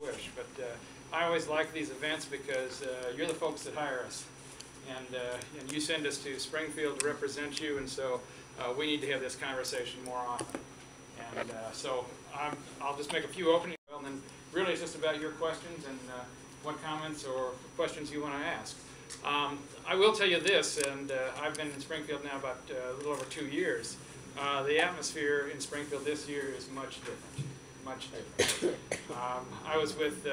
wish, but I always like these events because you're the folks that hire us, and you send us to Springfield to represent you, and so we need to have this conversation more often. And so I'll just make a few opening, and then really it's just about your questions and what comments or questions you want to ask. I will tell you this, and I've been in Springfield now about a little over 2 years. The atmosphere in Springfield this year is much different. Much different. I was with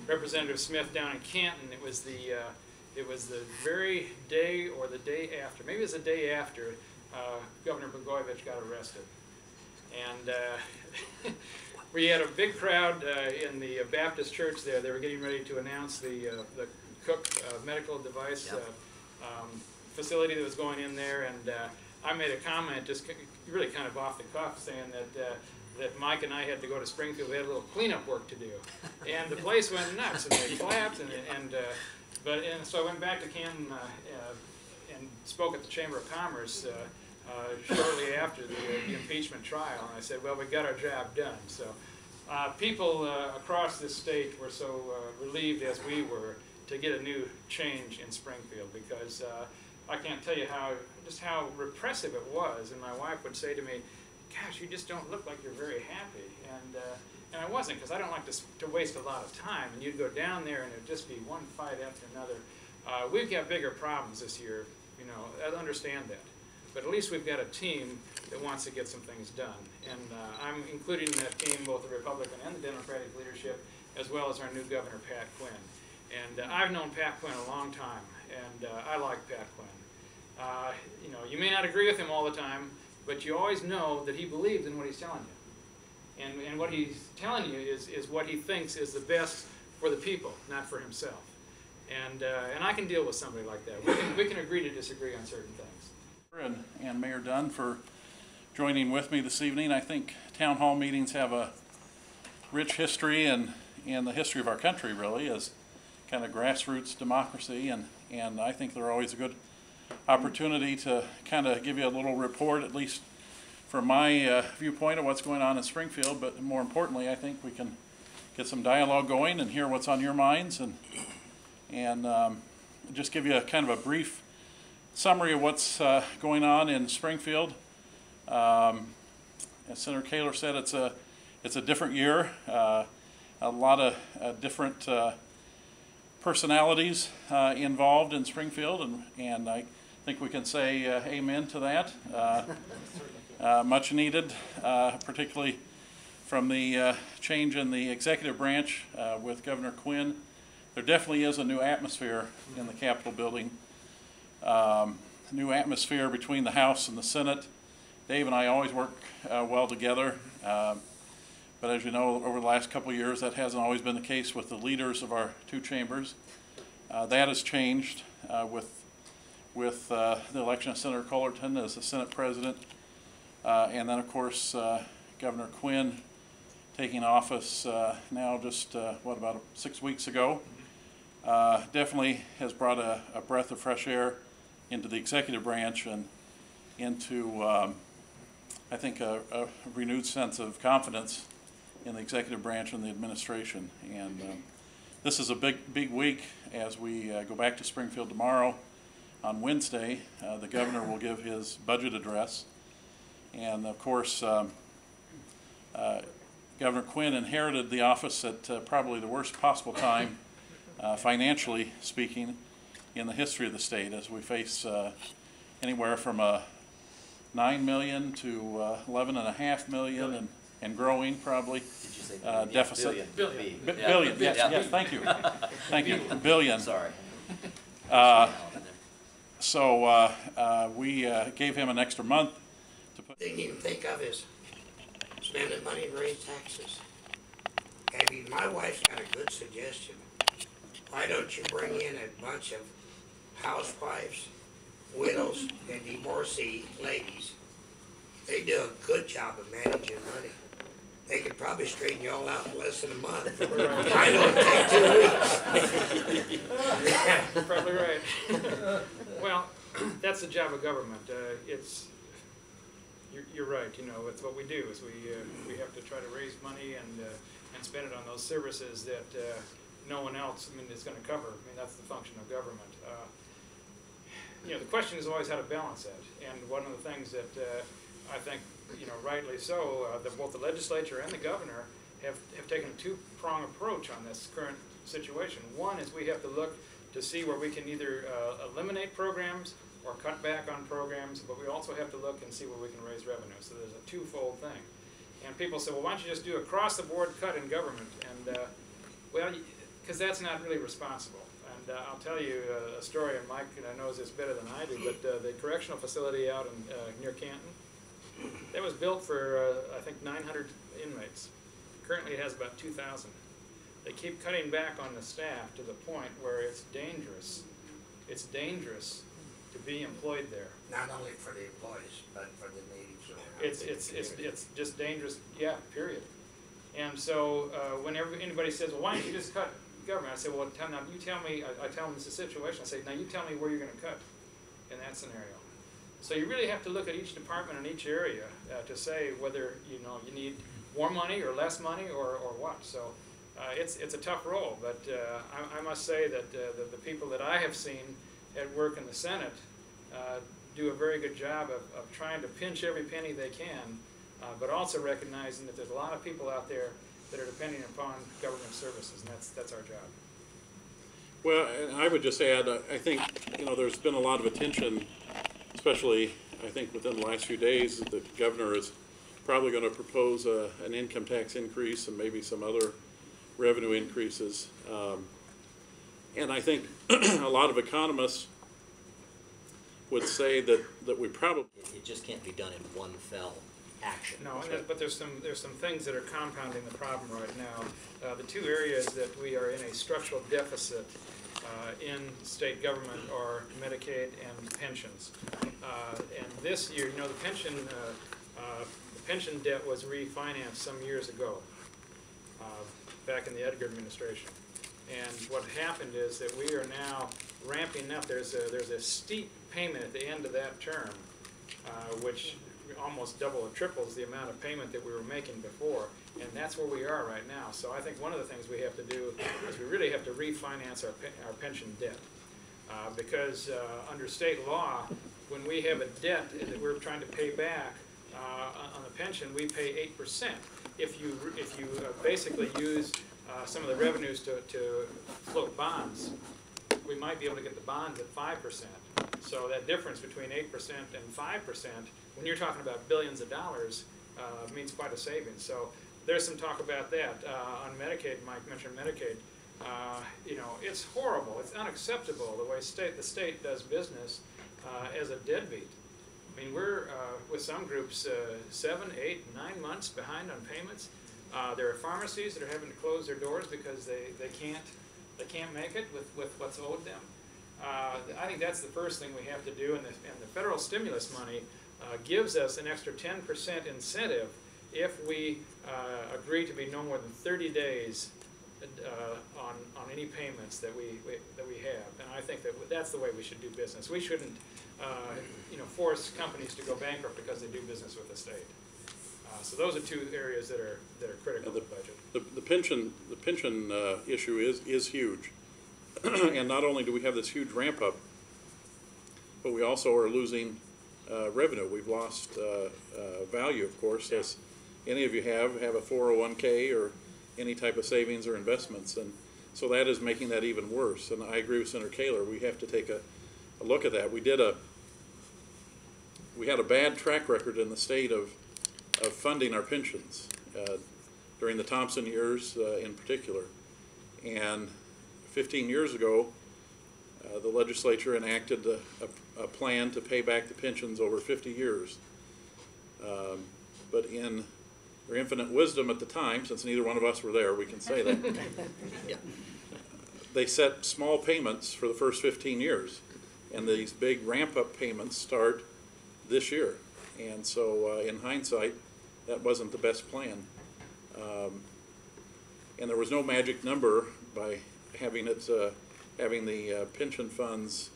Representative Smith down in Canton. It was the very day or the day after, maybe it was the day after Governor Blagojevich got arrested. And we had a big crowd in the Baptist church there. They were getting ready to announce the Cook medical device facility that was going in there, and I made a comment, just really kind of off the cuff, saying that Mike and I had to go to Springfield. We had a little cleanup work to do, and the place went nuts, and they clapped, and so I went back to Canton and spoke at the Chamber of Commerce shortly after the impeachment trial, and I said, well, we got our job done. So people across this state were so relieved, as we were, to get a new change in Springfield, because I can't tell you just how repressive it was. And my wife would say to me, gosh, you just don't look like you're very happy. And I wasn't, because I don't like to waste a lot of time. And you'd go down there and it'd just be one fight after another. We've got bigger problems this year, you know, I understand that. But at least we've got a team that wants to get some things done. And I'm including in that team both the Republican and the Democratic leadership, as well as our new governor, Pat Quinn. And I've known Pat Quinn a long time, and I like Pat Quinn. You know, you may not agree with him all the time, but you always know that he believes in what he's telling you. And what he's telling you is what he thinks is the best for the people, not for himself. And I can deal with somebody like that. We can agree to disagree on certain things. And Mayor Dunn for joining with me this evening. I think town hall meetings have a rich history and the history of our country, really, as kind of grassroots democracy, and I think they're always a good opportunity to kind of give you a little report, at least from my viewpoint of what's going on in Springfield. But more importantly, I think we can get some dialogue going and hear what's on your minds, and just give you a kind of a brief summary of what's going on in Springfield. As Senator Koehler said, it's a different year. A lot of different personalities involved in Springfield, and I think we can say amen to that. Much needed, particularly from the change in the executive branch with Governor Quinn. There definitely is a new atmosphere in the Capitol building, new atmosphere between the House and the Senate. Dave and I always work well together. But as you know, over the last couple of years, that hasn't always been the case with the leaders of our two chambers. That has changed with the election of Senator Cullerton as the Senate President. And then, of course, Governor Quinn taking office now just, about 6 weeks ago. Definitely has brought a breath of fresh air into the executive branch and into, I think, a renewed sense of confidence in the executive branch and the administration. And this is a big week as we go back to Springfield tomorrow. On Wednesday, the governor will give his budget address. And of course, Governor Quinn inherited the office at probably the worst possible time, financially speaking, in the history of the state, as we face anywhere from $9 million to $11.5 million and growing, probably. Did you say deficit? Billion. Billion. Yes, thank you. Thank you. Billion. Sorry. So we gave him an extra month to put. The thing you can think of is spending money and raise taxes. My wife's got a good suggestion. Why don't you bring in a bunch of housewives, widows, and divorcee ladies? They do a good job of managing money. They could probably straighten you all out in less than a month. I know it'd take 2 weeks. You're probably right. Well, that's the job of government. you're right. You know, it's what we do is we have to try to raise money and spend it on those services that no one else, I mean, is going to cover. I mean, that's the function of government. You know, the question is always how to balance that. And one of the things that I think, you know, rightly so, both the legislature and the governor have taken a two-prong approach on this current situation. One is we have to look to see where we can either eliminate programs or cut back on programs, but we also have to look and see where we can raise revenue. So there's a twofold thing. And people say, well, why don't you just do across-the-board cut in government? And, well, because that's not really responsible. And I'll tell you a story, and Mike knows this better than I do, but the correctional facility out in near Canton, that was built for, I think, 900 inmates. Currently it has about 2,000. They keep cutting back on the staff to the point where it's dangerous. It's dangerous to be employed there. Not only for the employees, but for the natives. It's just dangerous, yeah, period. And so whenever anybody says, well, why don't you just cut government? I say, well, now you tell me, I tell them it's a situation. I say, now you tell me where you're going to cut in that scenario. So you really have to look at each department in each area to say whether, you know, you need more money or less money or what. So it's a tough role, but I must say that the people that I have seen at work in the Senate do a very good job of trying to pinch every penny they can, but also recognizing that there's a lot of people out there that are depending upon government services, and that's our job. Well, and I would just add, I think, you know, there's been a lot of attention, especially, I think, within the last few days, that the governor is probably going to propose an income tax increase and maybe some other revenue increases. And I think a lot of economists would say that we probably... It just can't be done in one fell action. No, but there's some things that are compounding the problem right now. The two areas that we are in a structural deficit in state government are Medicaid and pensions. And this year, you know, the pension debt was refinanced some years ago, back in the Edgar administration. And what happened is that we are now ramping up. There's a steep payment at the end of that term, which almost double or triples the amount of payment that we were making before, and that's where we are right now. So I think one of the things we have to do is we really have to refinance our pension debt, because under state law, when we have a debt that we're trying to pay back on the pension, we pay 8%. If you basically use some of the revenues to float bonds, we might be able to get the bonds at 5%. So that difference between 8% and 5%, when you're talking about billions of dollars, means quite a savings. So there's some talk about that. On Medicaid, Mike mentioned Medicaid. You know, it's horrible. It's unacceptable the way the state does business as a deadbeat. I mean, we're, with some groups, 7, 8, 9 months behind on payments. There are pharmacies that are having to close their doors because they can't make it with what's owed them. I think that's the first thing we have to do, and the federal stimulus money gives us an extra 10% incentive if we agree to be no more than 30 days on any payments that we have. And I think that's the way we should do business. We shouldn't you know, force companies to go bankrupt because they do business with the state. So those are two areas that are critical to the budget. The pension issue is huge. And not only do we have this huge ramp up, but we also are losing revenue. We've lost value, of course, as any of you have a 401k or any type of savings or investments, and so that is making that even worse. And I agree with Senator Koehler. We have to take a look at that. We had a bad track record in the state of funding our pensions during the Thompson years in particular, and 15 years ago, the legislature enacted a plan to pay back the pensions over 50 years. But in their infinite wisdom at the time, since neither one of us were there, we can say that, Yeah. they set small payments for the first 15 years. And these big ramp-up payments start this year. And so in hindsight, that wasn't the best plan. And there was no magic number by having the pension funds